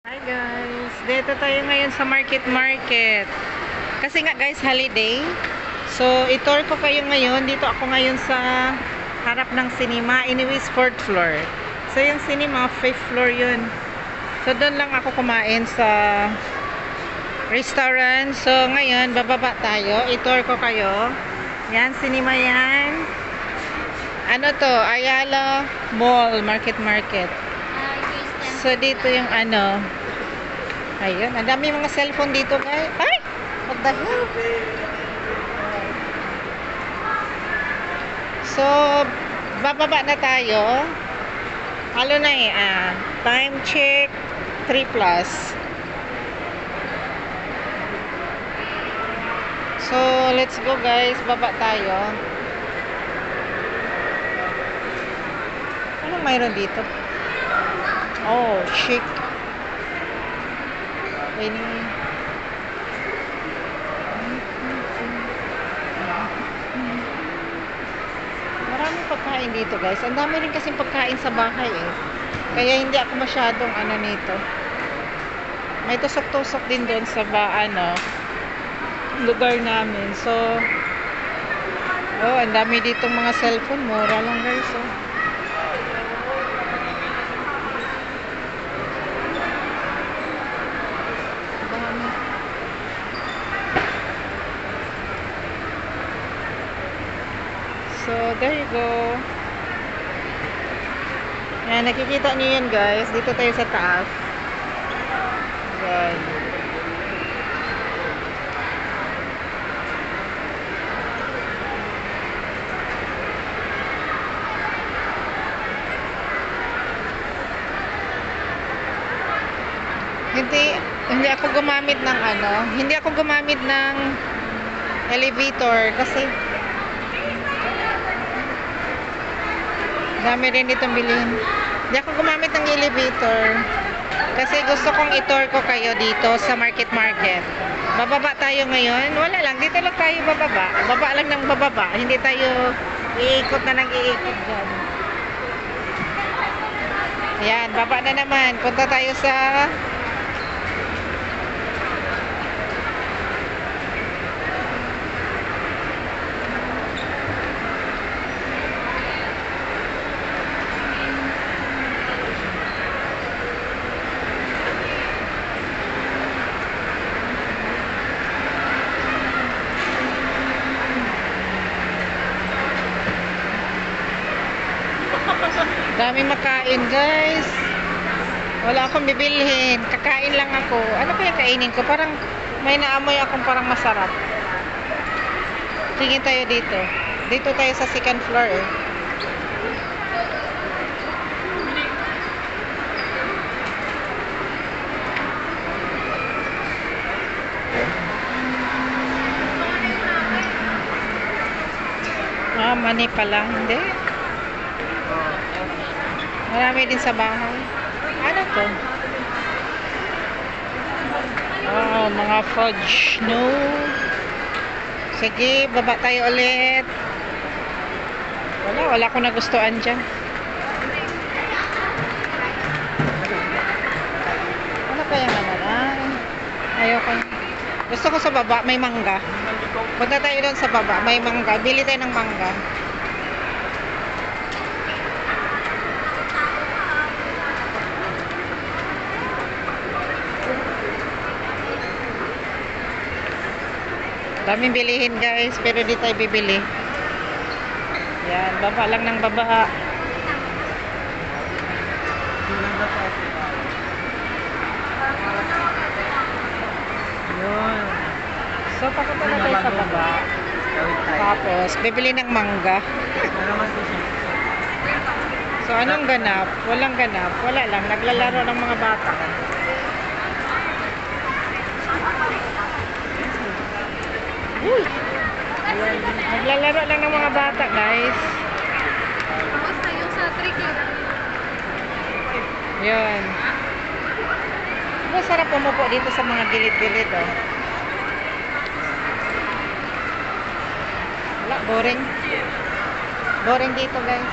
Hi guys, dito tayo ngayon sa market. Kasi nga guys, holiday. So, itour ko kayo ngayon. Dito ako ngayon sa harap ng cinema, anyways, 4th floor. So, yung cinema, 5th floor yun. So, doon lang ako kumain sa restaurant. So, ngayon, bababa tayo. Itour ko kayo. Yan, cinema yan. Ano to? Ayala Mall, market. So, dito yung ano. Ayun. Ang dami mga cellphone dito, guys. Ay! What the hell? So, bababa na tayo. Halo na eh. Time check. 3 plus. So, let's go, guys. Baba tayo. Anong mayroon dito? Oh, chic. Ini. Maraming pagkain dito, guys. Ang dami rin kasing pagkain sa bahay eh. Kaya hindi ako masyadong ano nito. May tusok-tusok din doon sa lugar namin. So, oh, ang dami ditong mga cellphone. Mura lang, guys. Oh. So, there you go. Yan, nakikita niyo yan, guys. Dito tayo sa taas. Yan. Hindi ako gumamit ng hindi ako gumamit ng elevator kasi dami rin ditong bilhin. Hindi ako gumamit ng elevator kasi gusto kong i-tour ko kayo dito sa market. Bababa tayo ngayon. Wala lang, dito lang tayo bababa. Baba lang ng bababa. Hindi tayo iikot na ng iikot dyan. Ayan, baba na naman. Punta tayo sa daming makain, guys. Wala akong bibilhin. Kakain lang ako. Ano kaya kainin ko? Parang may naamoy akong parang masarap. Tingin tayo dito. Dito tayo sa 2nd floor eh. Mani pala. Hindi. Marami din sa bahay. Ano to? Oh, mga fudge. No. Sige, baba tayo ulit. Wala akong nagustuhan dyan. Ano kaya naman? Ayoko. Gusto ko sa baba, may mangga. Punta tayo doon sa baba, may mangga. Bili tayo ng mangga. Daming bilihin, guys, pero di tayo bibili. Yan, baba lang ng baba. Yun. So, papunta na tayo sa baba. Tapos, bibili ng mangga. So, anong ganap? Walang ganap. Wala lang. Naglalaro ng mga bata. Uy! Naglalaro lang ng mga bata, guys. Basta yung sa trick lang. Yun. Masarap pumupo dito sa mga gilid-gilid, oh. Wala, boring. Boring dito, guys.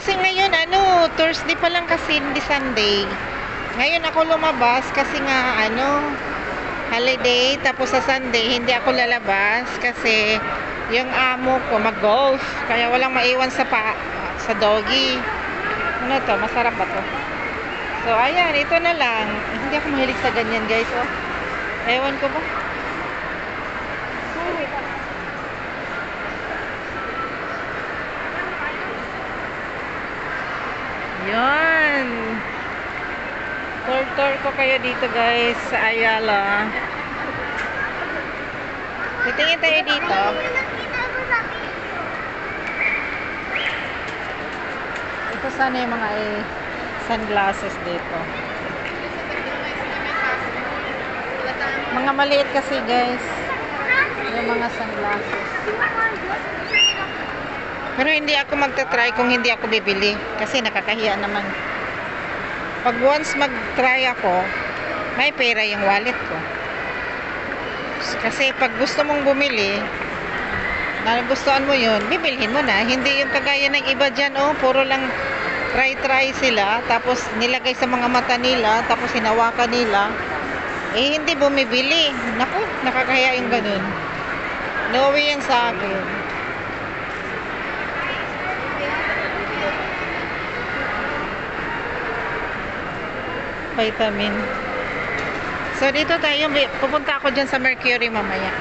Kasi ngayon, Thursday pa lang kasi, hindi Sunday. Ngayon ako lumabas kasi nga, holiday. Tapos sa Sunday, hindi ako lalabas kasi yung amo ko mag-golf. Kaya walang maiwan sa doggy. Ano to? Masarap ba to? So, ayan. Ito na lang. Hindi ako mahilig sa ganyan, guys. Oh. Ewan ko ba? Yan. Tour ko kayo dito, guys, sa Ayala. Titingin tayo dito. Ito sana yung mga sunglasses dito. Mga maliit kasi, guys. Yung mga sunglasses. Pero hindi ako magta-try kung hindi ako bibili. Kasi nakakahiya naman. Pag once mag-try ako, may pera yung wallet ko. Kasi pag gusto mong bumili, nagustuhan mo yun, bibilhin mo na. Hindi yung kagaya ng iba dyan, puro lang try sila. Tapos nilagay sa mga mata nila, tapos hinawakan nila. Hindi bumibili. Naku, nakakahiya yung ganun. No way yan sa akin. Vitamin. So, dito tayo. Pupunta ako dyan sa Mercury mamaya.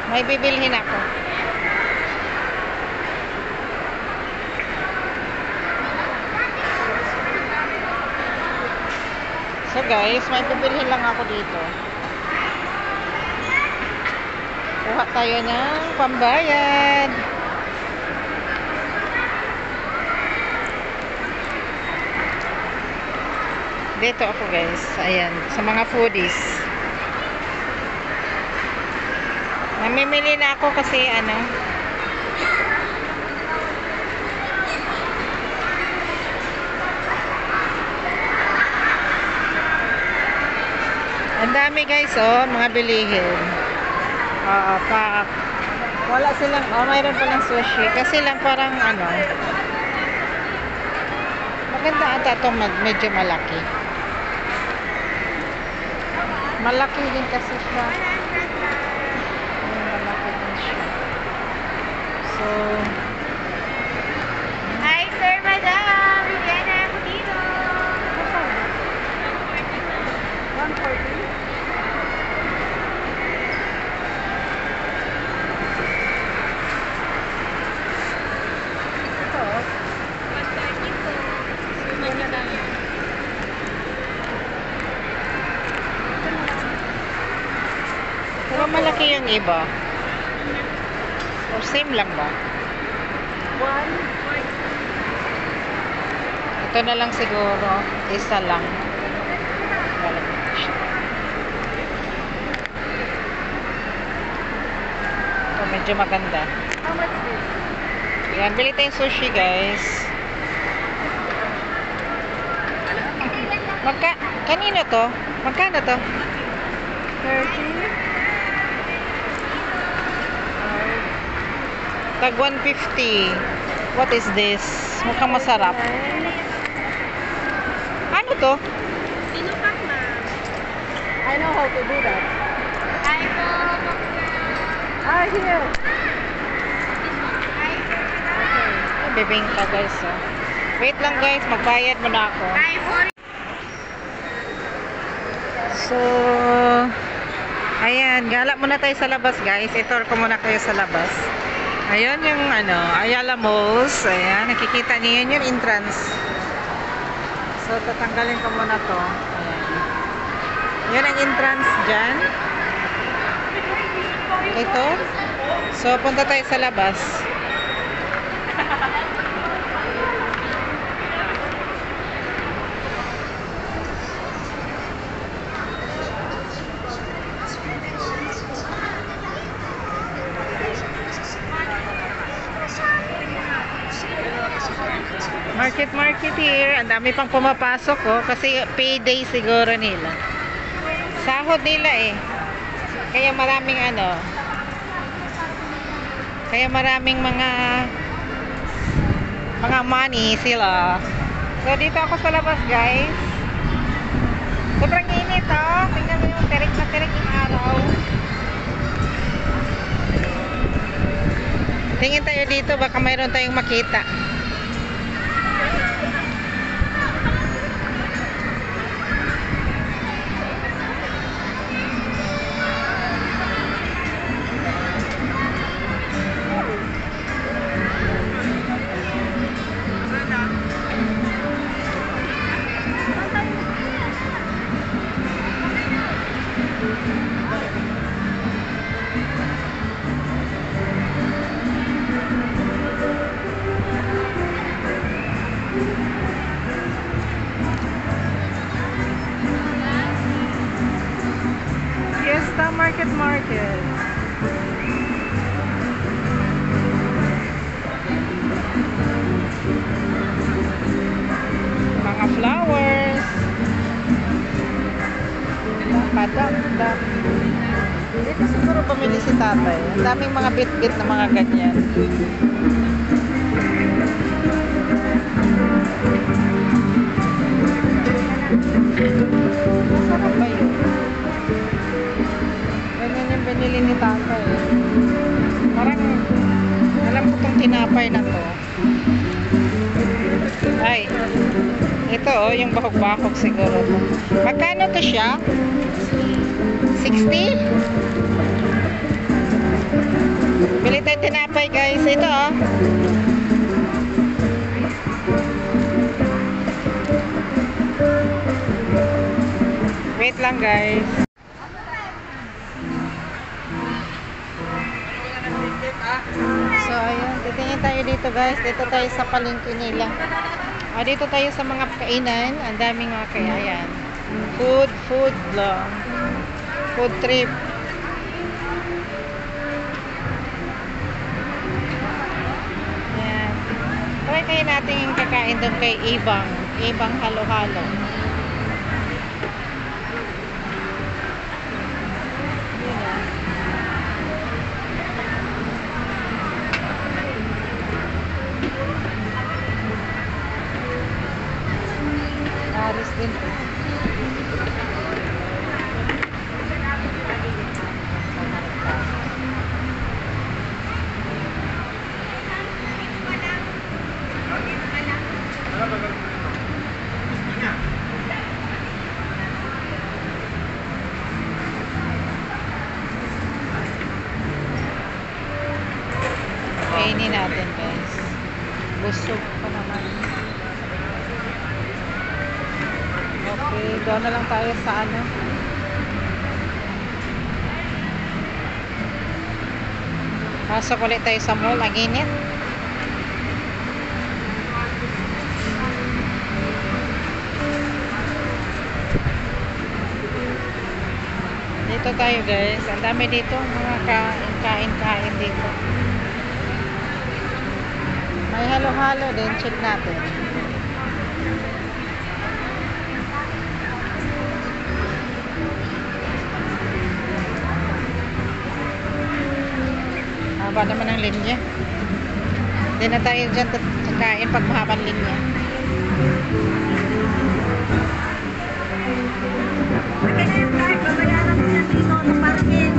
May bibilhin ako. So, guys, may bibilhin lang ako dito. Kuha tayo ng pambayad. Dito ako, guys. Ayan. Sa mga foodies. Namimili na ako kasi ang dami, guys, mga bilihin. Wala silang, mayroon pa lang sushi. Kasi lang parang maganda ata itong medyo malaki. Malaki din kasi siya. Malaki din siya. So, Hi, sir, madam! Bigyan na ako dito! 140. Ito. 130 po. Ito na lang. Pero malaki yung iba. O same lang ba? 1. Ito na lang siguro. Isa lang. Malaki siya. Ito medyo maganda. How much this? Yan, bili tayong sushi, guys. Kanino to? Magkano to? 30. Tag 150. What is this? Mukhang masarap. Ano to? Sinukat, ma'am. I know how to do that. Hi po. Here. Hi, sir, madam. Okay. Bibingka, guys. Wait lang, guys. Magbayad muna ako. Hi po. So, ayan. Gala muna tayo sa labas, guys. I-tour ko muna kayo sa labas. Ayan yung Ayala Malls. Ayan, nakikita niyo yun yung entrance. So, tatanggalin ko muna to. Ayan. Yan ang entrance dyan. Ito. So, punta tayo sa labas. Market here. Ang dami pang pumapasok kasi payday siguro nila. Sahod nila Kaya maraming Kaya maraming mga Mga money sila. So, dito ako sa labas, guys. Sobrang init, oh. Tingnan mo yung tirik na tirik yung araw. Tingin tayo dito, baka mayroon tayong makita. Fiesta Market. Mga flowers. Padam-dam. Dito siguro pamili si tatay. Ang daming mga bit-bit na mga ganyan. Masarap ba yun? Ganyan yung binili ni tatay. Parang, alam ko tong tinapay na to. Ay, ito oh, yung bahog-bahog siguro to. Magkano to siya? 60? Bili tayo tinapay, guys. Ito oh. Wait lang, guys. So, ayun. Titingin tayo dito, guys. Dito tayo sa palengke nila. Dito tayo sa mga kainan. Ang daming mga kaya. Ayan. Food lang. Food trip. Ayan. Try kayo natin yung kakain doon kay Ibang. Ibang halo-halo. Paris din po. Kainin natin, guys. Busog pa naman. Okay, doon na lang tayo sa ano. Pasok ulit tayo sa mall. Ang init. Dito tayo, guys. Ang dami dito. Mga kain-kain dito. May halo-halo din. Check natin. Haba naman ang linya. Hindi na tayo dyan kain pag mahabang linya. Babayaran mo na dito sa parking.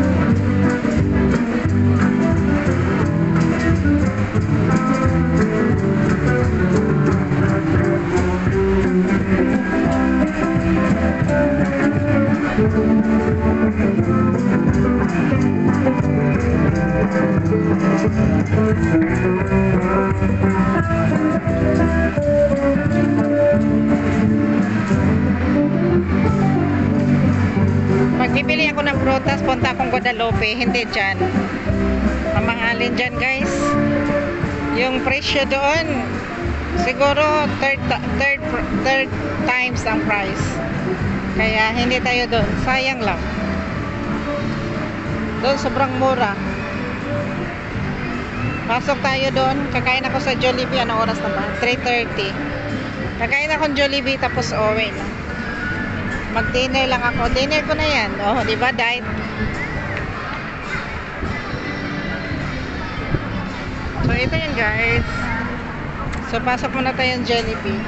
Magbibili ako ng prutas, punta akong Guadalupe, hindi dyan. Mamahalin dyan, guys. Yung presyo doon, siguro third times ang price. Kaya hindi tayo doon. Sayang lang. Doon sobrang mura. Pasok tayo doon. Kakain ako sa Jollibee. Anong oras na ba? 3:30. Kakain akong Jollibee tapos uwi na. Mag-dinner lang ako. Dinner ko na yan. Oh, di ba? Diet. So, ito yan, guys. So, pasok muna tayong Jollibee.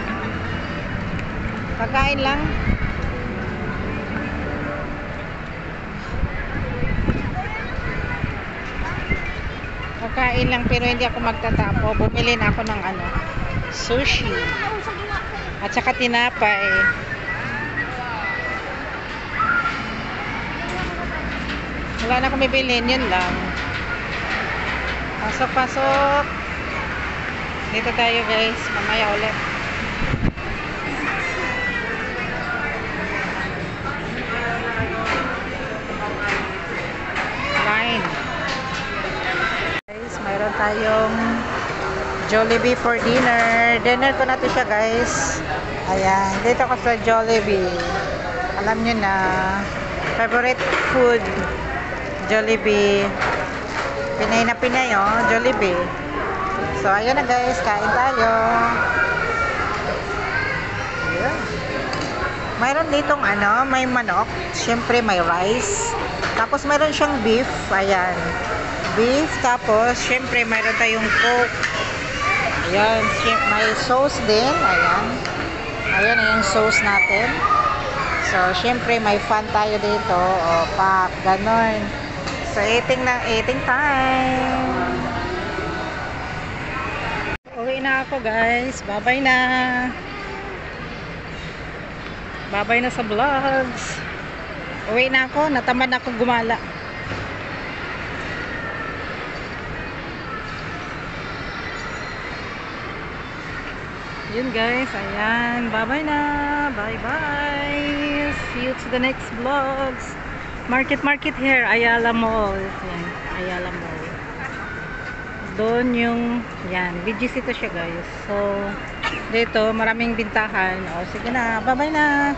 Pagkain lang. Pagkain lang pero hindi ako magtatapo. Bumili na ako ng sushi. At saka tinapay. Wala na akong bibilhin, yun lang. Pasok, pasok. Dito tayo guys, mamaya ulit. Line. Guys, mayroon tayong Jollibee for dinner. Dinner ko na to siya guys. Ayan, dito ako sa Jollibee. Alam nyo na, favorite food Jollibee. Pinay na Pinay, oh, Jollibee. So, ayun na guys, kain tayo. Ayan. Mayroon ditong may manok. Siyempre, may rice. Tapos, mayroon siyang beef. Ayan. Beef. Tapos, siyempre, mayroon tayong coke. Ayan. May sauce din. Ayan. Ayan, yung sauce natin. So, siyempre, may fun tayo dito. O, pak. Ganon. So, eating time. Uwi na ako guys. Bye-bye na. Bye-bye na sa vlogs. Uwi na ako. Natamad na ako gumala. Yun guys. Ayan. Bye-bye na. Bye-bye. See you to the next vlogs. Market here. Ayala Mall. Yan. Ayala Mall. Doon yung, yan, BGC to siya guys. So, dito, maraming bintahan. O, sige na, bye-bye na.